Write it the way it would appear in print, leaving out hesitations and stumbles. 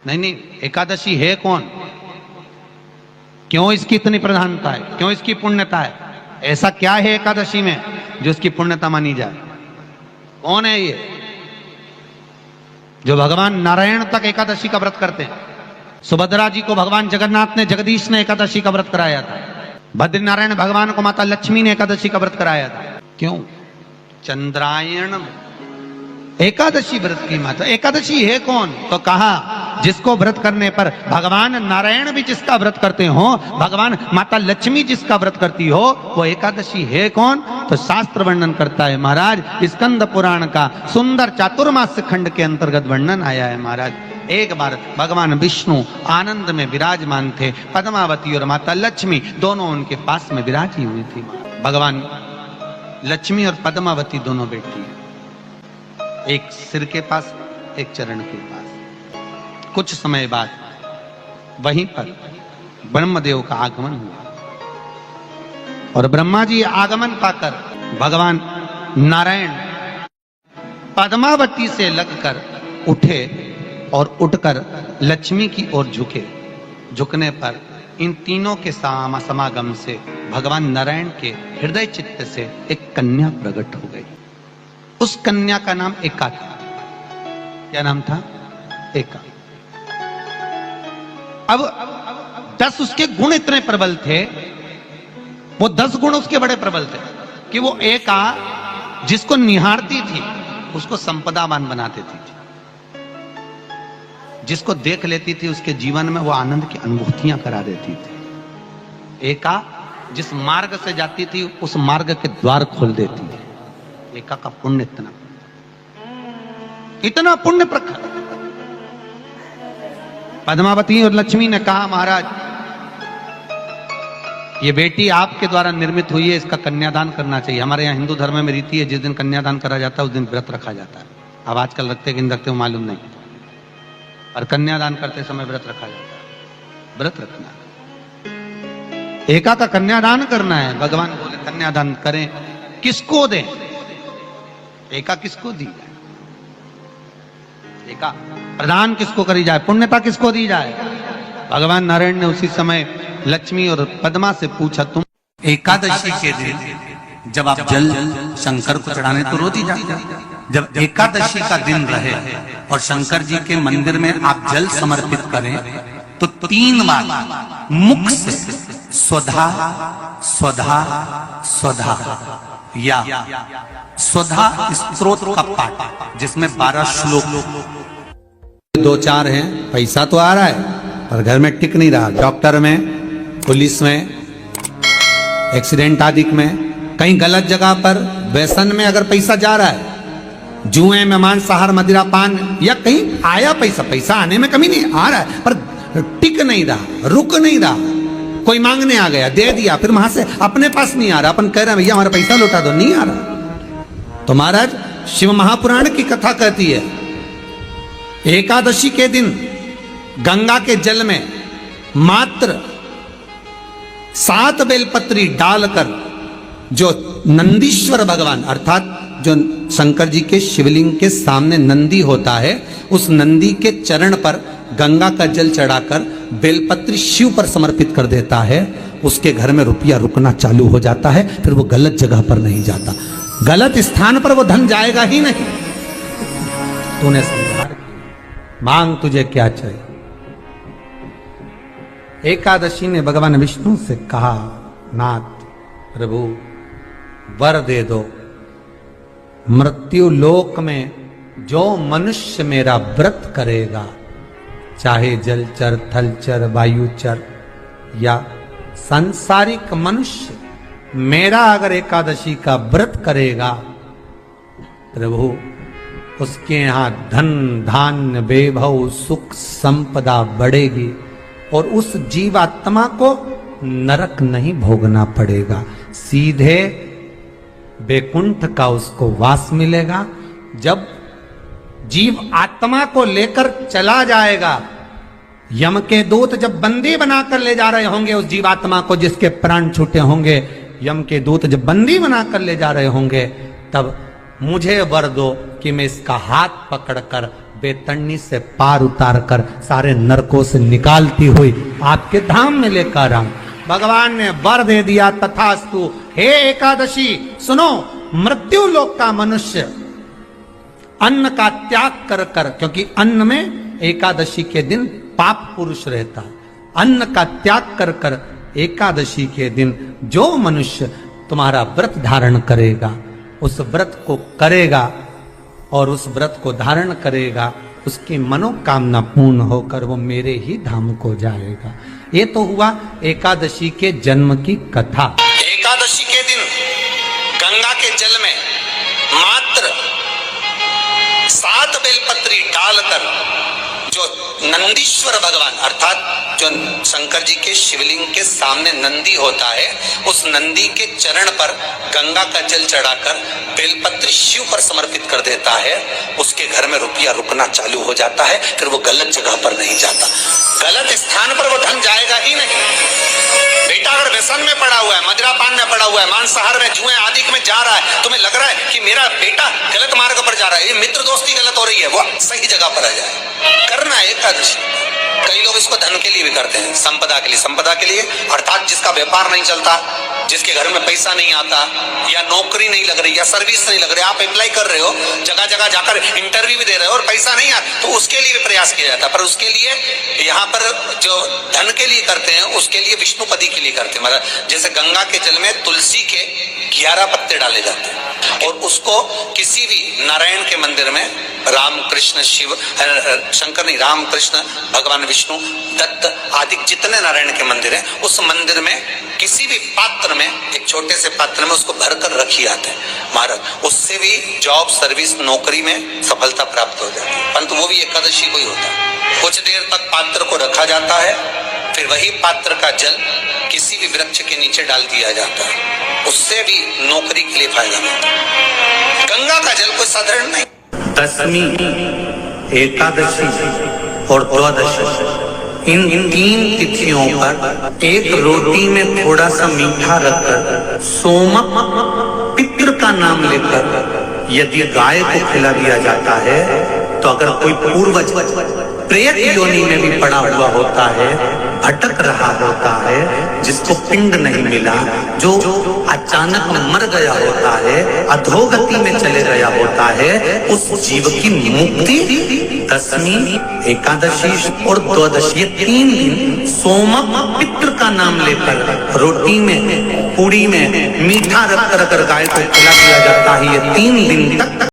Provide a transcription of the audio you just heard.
नहीं नहीं, एकादशी है कौन, क्यों इसकी इतनी प्रधानता है, क्यों इसकी पुण्यता है, ऐसा क्या है एकादशी में जो इसकी पुण्यता मानी जाए? कौन है ये जो भगवान नारायण तक एकादशी का व्रत करते हैं? सुभद्रा जी को भगवान जगन्नाथ ने, जगदीश ने एकादशी का व्रत कराया था। बद्रीनारायण भगवान को माता लक्ष्मी ने एकादशी का व्रत कराया था। क्यों? चंद्रायण एकादशी व्रत की माता। एकादशी है कौन? तो कहा जिसको व्रत करने पर भगवान नारायण भी जिसका व्रत करते हो, भगवान माता लक्ष्मी जिसका व्रत करती हो, वो एकादशी है कौन? तो शास्त्र वर्णन करता है महाराज, स्कंद पुराण का सुंदर चातुर्मास्य खंड के अंतर्गत वर्णन आया है महाराज। एक बार भगवान विष्णु आनंद में विराजमान थे, पद्मावती और माता लक्ष्मी दोनों उनके पास में विराजी हुई थी। भगवान लक्ष्मी और पद्मावती दोनों बेटी, एक सिर के पास, एक चरण के पास। कुछ समय बाद वहीं पर ब्रह्मदेव का आगमन हुआ और ब्रह्मा जी आगमन पाकर भगवान नारायण पद्मावती से लगकर उठे और उठकर लक्ष्मी की ओर झुके। झुकने पर इन तीनों के समागम से भगवान नारायण के हृदय चित्त से एक कन्या प्रकट हो गई। उस कन्या का नाम एका था। क्या नाम था? एका। अब 10 उसके गुण इतने प्रबल थे, वो 10 गुण उसके बड़े प्रबल थे कि वो एका जिसको निहारती थी उसको संपदावान बना देती थी। जिसको देख लेती थी उसके जीवन में वो आनंद की अनुभूतियां करा देती थी। एका जिस मार्ग से जाती थी उस मार्ग के द्वार खोल देती थी। एका का पुण्य इतना पुण्य प्रखर। पद्मावती और लक्ष्मी ने कहा महाराज ये बेटी आपके द्वारा निर्मित हुई है, इसका कन्यादान करना चाहिए। हमारे यहाँ हिंदू धर्म में रीति है, जिस दिन कन्यादान करा जाता है उस दिन व्रत रखा जाता है। अब आजकल रखते कि नहीं रखते हो मालूम नहीं, और कन्यादान करते समय व्रत रखा जाता है। व्रत रखना, एका का कन्यादान करना है। भगवान बोले कन्यादान करें, किसको दें? एका किसको दी जाए? एका प्रदान किसको करी जाए? पुण्यता किसको दी जाए? भगवान नारायण ने उसी समय लक्ष्मी और पद्मा से पूछा, तुम एकादशी के दिन जब आप जल शंकर को चढ़ाने तो रोज ही जाते, जब एकादशी का दिन रहे और शंकर जी के मंदिर में आप जल समर्पित करें तो 3 बार मुख से स्वधा स्वधा स्वधा या स्वधा स्तोत्र का पाठ, जिसमें 12 श्लोक 2-4 हैं। पैसा तो आ रहा है पर घर में टिक नहीं रहा। डॉक्टर में, पुलिस में, एक्सीडेंट आदि में, कहीं गलत जगह पर, व्यसन में अगर पैसा जा रहा है, जुए में, मांसाहार, मदिरा पान, या कहीं आया पैसा आने में कमी नहीं, आ रहा है पर टिक नहीं रहा, रुक नहीं रहा। कोई मांगने आ गया, दे दिया, फिर वहां से अपने पास नहीं आ रहा, अपन कह रहे हैं भैया हमारा पैसा लौटा दो, नहीं आ रहा। तो महाराज शिव महापुराण की कथा कहती है एकादशी के दिन गंगा के जल में मात्र 7 बेलपत्री डालकर जो नंदीश्वर भगवान अर्थात जो शंकर जी के शिवलिंग के सामने नंदी होता है, उस नंदी के चरण पर गंगा का जल चढ़ाकर बेलपत्री शिव पर समर्पित कर देता है, उसके घर में रुपया रुकना चालू हो जाता है। फिर वो गलत जगह पर नहीं जाता, गलत स्थान पर वो धन जाएगा ही नहीं। तूने समझा, मांग तुझे क्या चाहिए। एकादशी ने भगवान विष्णु से कहा, नाथ प्रभु वर दे दो, मृत्यु लोक में जो मनुष्य मेरा व्रत करेगा, चाहे जलचर, थलचर, वायुचर या सांसारिक मनुष्य, मेरा अगर एकादशी का व्रत करेगा प्रभु, उसके यहां धन धान्य वैभव सुख संपदा बढ़ेगी और उस जीवात्मा को नरक नहीं भोगना पड़ेगा, सीधे वैकुंठ का उसको वास मिलेगा। जब जीव आत्मा को लेकर चला जाएगा, यम के दूत जब बंदी बनाकर ले जा रहे होंगे उस जीवात्मा को जिसके प्राण छूटे होंगे, यम के दूत जब बंदी बनाकर ले जा रहे होंगे, तब मुझे वर दो कि मैं इसका हाथ पकड़कर बेतरनी से पार उतार कर सारे नरकों से निकालती हुई आपके धाम में लेकर आऊं। भगवान ने वर दे दिया, तथास्तु। हे एकादशी सुनो, मृत्यु लोक का मनुष्य अन्न का त्याग कर कर, क्योंकि अन्न में एकादशी के दिन पाप पुरुष रहता, अन्न का त्याग कर कर एकादशी के दिन जो मनुष्य तुम्हारा व्रत धारण करेगा, उस व्रत को करेगा और उस व्रत को धारण करेगा, उसकी मनोकामना पूर्ण होकर वो मेरे ही धाम को जाएगा। ये तो हुआ एकादशी के जन्म की कथा। एकादशी के दिन गंगा के जल में मात्र 7 बेलपत्री डालकर जो नंदीश्वर भगवान अर्थात जो शंकर जी के शिवलिंग के सामने नंदी होता है, उस नंदी के चरण पर गंगा का जल चढ़ाकर बेलपत्री शिव पर समर्पित कर देता है, उसके घर में रुपया रुकना चालू हो जाता है। फिर वो गलत जगह पर नहीं जाता, गलत स्थान पर वो धन जाएगा ही नहीं। बेटा अगर व्यसन में पड़ा हुआ है, मदिरापान में पड़ा हुआ है, मांसाहार में, जुए आदि में जा रहा है, तुम्हें लग रहा है कि मेरा बेटा गलत मार्ग पर जा रहा है, ये मित्र दोस्ती गलत हो रही है, वो सही जगह पर आ जाए। करना है एकादशी। कई लोग इसको धन के लिए भी करते हैं, संपदा के लिए। संपदा के लिए अर्थात जिसका व्यापार नहीं चलता, जिसके घर में पैसा नहीं आता, या नौकरी नहीं लग रही, या सर्विस नहीं लग रही, आप अप्लाई कर रहे हो, जगह जगह जाकर इंटरव्यू भी दे रहे हो और पैसा नहीं आता, तो उसके लिए भी प्रयास किया जाता है। पर उसके लिए यहाँ पर जो धन के लिए करते हैं, उसके लिए विष्णुपदी के लिए करते हैं। मतलब जैसे गंगा के जल में तुलसी के 11 पत्ते डाले जाते हैं और उसको किसी भी नारायण के मंदिर में, राम कृष्ण शिव शंकर नहीं, राम कृष्ण भगवान विष्णु दत्त आदि जितने नारायण के मंदिर हैं, उस मंदिर में किसी भी पात्र में, एक छोटे से पात्र में उसको भरकर रखी जाते हैं महाराज। उससे भी जॉब सर्विस नौकरी में सफलता प्राप्त हो जाती है। परंतु वो भी एकादशी को ही होता है। कुछ देर तक पात्र को रखा जाता है, फिर वही पात्र का जल किसी भी वृक्ष के नीचे डाल दिया जाता है, उससे भी नौकरी के लिए फायदा मिलता है। गंगा का जल कोई साधारण नहीं। दशमी, एकादशी और द्वादशी, इन 3 तिथियों पर एक रोटी में थोड़ा सा मीठा रखकर सोमक पितृ का नाम लेकर यदि गाय को खिला दिया जाता है, तो अगर कोई पूर्वज प्रेत योनि में भी पड़ा हुआ होता है, भटक रहा होता है, जिसको पिंड नहीं मिला, जो अचानक मर गया होता है, अधोगति में चले गया होता है, उस जीव की मुक्ति दशमी, एकादशी और द्वादशी, ये 3 दिन सोमक पितृ का नाम लेकर रोटी में, पूड़ी में मीठा रखकर अगर गाय को खिला दिया जाता है, ये 3 दिन तक